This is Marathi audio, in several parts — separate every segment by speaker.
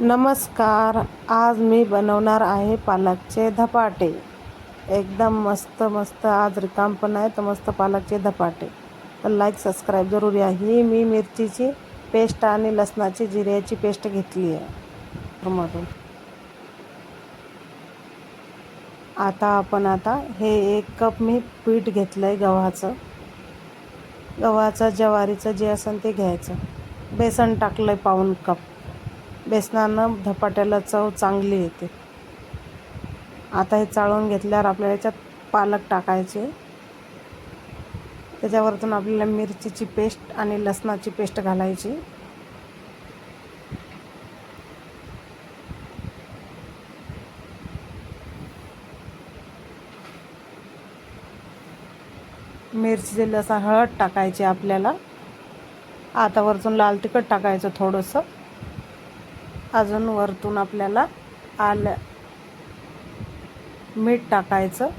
Speaker 1: नमस्कार. आज मी बनवणार आहे पालकचे धपाटे. एकदम मस्त मस्त. आज रिकाम पण आहे तर मस्त पालकचे धपाटे. तर लाईक सबस्क्राईब जरूरी आहे. मी मिरचीची पेस्ट आणि लसणाची जिऱ्याची पेस्ट घेतली आहे मधून. आता हे 1 कप मी पीठ घेतलं आहे गव्हाचं ज्वारीचं जे असेल ते घ्यायचं. बेसन टाकलं आहे पाऊण कप. बेसनानं धपाट्याला चव चांगली येते. आता हे चाळून घेतल्यावर आपल्याला याच्यात पालक टाकायचे. त्याच्यावरतून आपल्याला मिरचीची पेस्ट आणि लसणाची पेस्ट घालायची. मिरचीचे लसण हळद टाकायची आपल्याला. आता वरतून लाल तिखट टाकायचं थोडंसं. अजून वरतून आपल्याला मीठ टाकायचं.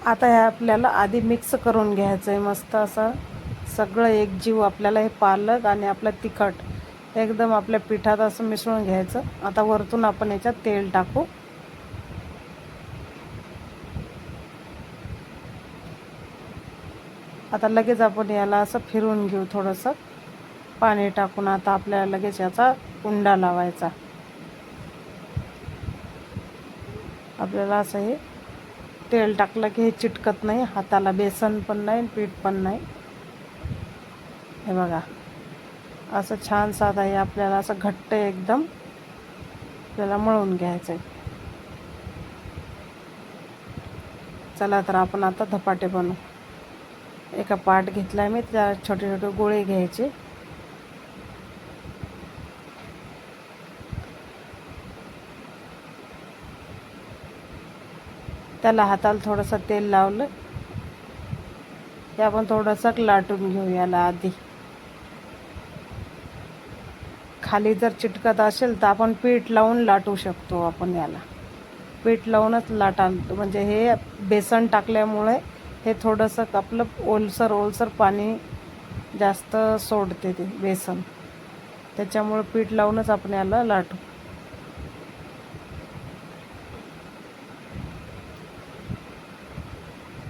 Speaker 1: आता हे आपल्याला आधी मिक्स करून घ्यायचं आहे मस्त असं सगळं एकजीव. आपल्याला हे पालक आणि आपलं तिखट एकदम आपल्या पिठात असं मिसळून घ्यायचं. आता वरतून आपण याच्यात तेल टाकू. आता लगेच आपण याला असं फिरवून घेऊ थोडंसं पाणी टाकून. आता आपल्याला लगेच याचा उंडा लावायचा. आपल्याला असं हे तेल टाकलं की हे चिटकत नाही हाताला. बेसन पण नाही पीठ पण नाही. हे बघा असं छान साधं आहे. आपल्याला असं घट्ट एकदम आपल्याला मळून घ्यायचं आहे. चला तर आपण आता धपाटे बनवू. एका पाट घेतला मी, त्या छोटे छोटे गोळे घ्यायचे. त्याला हाताला थोडंसं तेल लावलं. ते आपण थोडंसं लाटून घेऊ याला आधी. खाली जर चिटकत असेल तर आपण पीठ लावून लाटू शकतो. आपण याला पीठ लावूनच म्हणजे हे बेसन टाकल्यामुळे हे थोडंसं आपलं ओलसर पाणी जास्त सोडते ते बेसन. त्याच्यामुळे पीठ लावूनच आपण याला लाटू.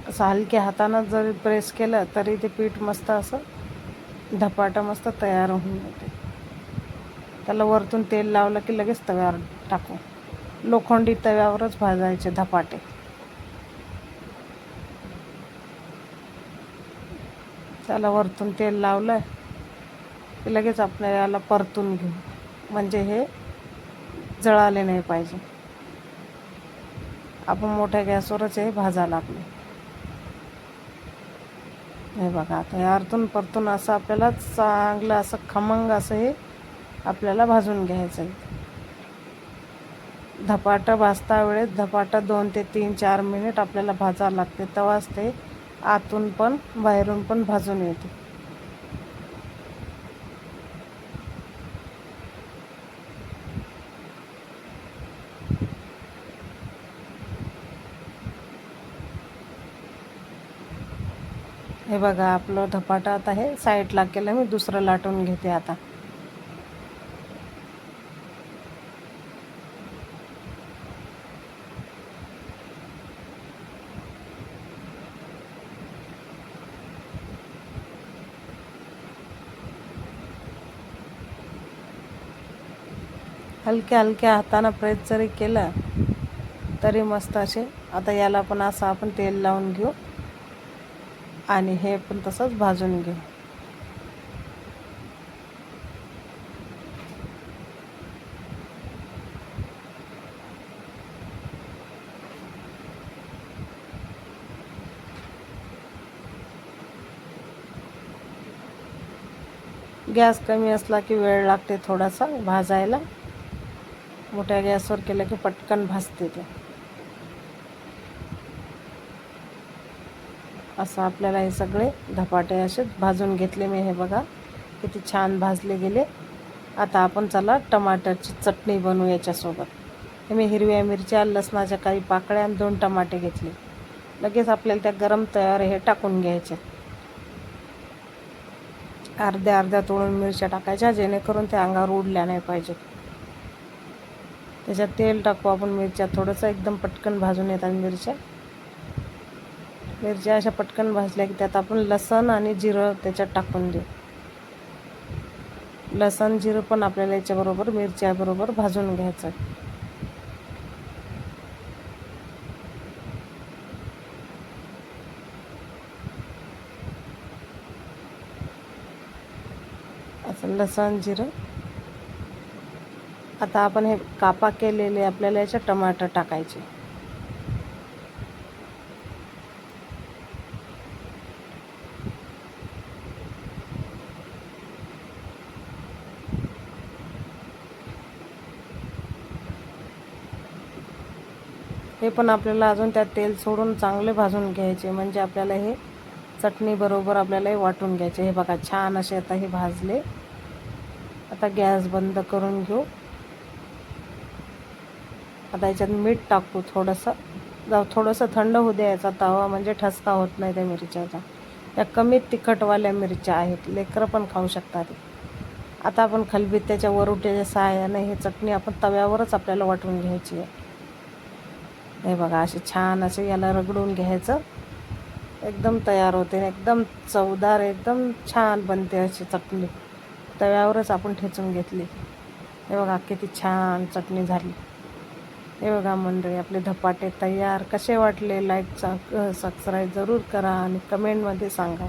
Speaker 1: असं हलक्या हातानं जरी प्रेस केलं तरी ते पीठ मस्त असं धपाटा मस्त तयार होऊन येते. त्याला वरतून तेल लावलं की लगेच तव्यावर टाकू. लोखंडी तव्यावरच भाजायचे धपाटे. त्याला वरतून तेल लावलं की लगेच आपण याला परतून घेऊ. म्हणजे हे जळाले नाही पाहिजे. आपण मोठ्या गॅसवरच हे भाजायला लागले. हे बघा आता हे आरतून परतून असं आपल्याला चांगलं असं खमंग असं हे आपल्याला भाजून घ्यायचं आहे. धपाटा भाजता वेळेस धपाटा 2 ते 3-4 मिनिट आपल्याला भाजावं लागते. तेव्हाच ते आतून पण बाहेरून पण भाजून येते. हे बघा आपलं धपाटा आता हे साईडला केलं मी. दुसरं लाटून घेते आता. हलक्या हलक्या हातानं प्रेस जरी केलं तरी मस्त असे. आता याला पण असं आपण तेल लावून घेऊ आणि हे पण तसंच भाजून घेऊ. गॅस कमी असला की वेळ लागते थोडासा भाजायला. मोठ्या गॅसवर केलं की पटकन भाजते ते. असं आपल्याला हे सगळे धपाटे असे भाजून घेतले मी. हे बघा किती छान भाजले गेले. आता आपण चला टमाटरची चटणी बनवू याच्यासोबत. हे मी हिरव्या मिरच्या, लसणाच्या काही पाकळ्या आणि 2 टमाटे घेतले. लगेच आपल्याला त्या गरम तव्यावर हे टाकून घ्यायचे. अर्ध्या अर्ध्या तोडून मिरच्या टाकायच्या, जेणेकरून त्या अंगावर उडल्या नाही पाहिजेत. त्याच्यात तेल टाकू आपण मिरच्या, थोडंसं एकदम पटकन भाजून येतात मिरच्या. मिरच्या अशा पटकन भाजल्या की त्यात आपण लसण आणि जिरं त्याच्यात टाकून देऊ. लसण जिरं पण आपल्याला याच्याबरोबर मिरच्याबरोबर भाजून घ्यायचं. असं लसण जिरं. आता आपण हे कापा केलेले आपल्याला याच्यात टमाटर टाकायचे. हे पण आपल्याला अजून त्यात तेल सोडून चांगले भाजून घ्यायचे, म्हणजे आपल्याला हे चटणी बरोबर आपल्याला हे वाटून घ्यायचे. हे बघा छान असे आता हे भाजले. आता गॅस बंद करून घेऊ. आता याच्यात मीठ टाकू थोडंसं थंड होऊ द्यायचा तवा, म्हणजे ठसका होत नाही त्या मिरच्याचा. या कमी तिखटवाल्या मिरच्या आहेत, लेकरं पण खाऊ शकतात. आता आपण खलबत्त्याच्या वरुट्याच्या सहाय्याने हे चटणी आपण तव्यावरच आपल्याला वाटून घ्यायची आहे. हे बघा असे छान असे याला रगडून घ्यायचं. एकदम तयार होते, एकदम चवदार, एकदम छान बनते अशी चटणी. तव्यावरच आपण ठेचून घेतली. हे बघा किती छान चटणी झाली. हे बघा मंडळी, आपले धपाटे तयार. कसे वाटले? लाईक सबस्क्राईब जरूर करा आणि कमेंटमध्ये सांगा.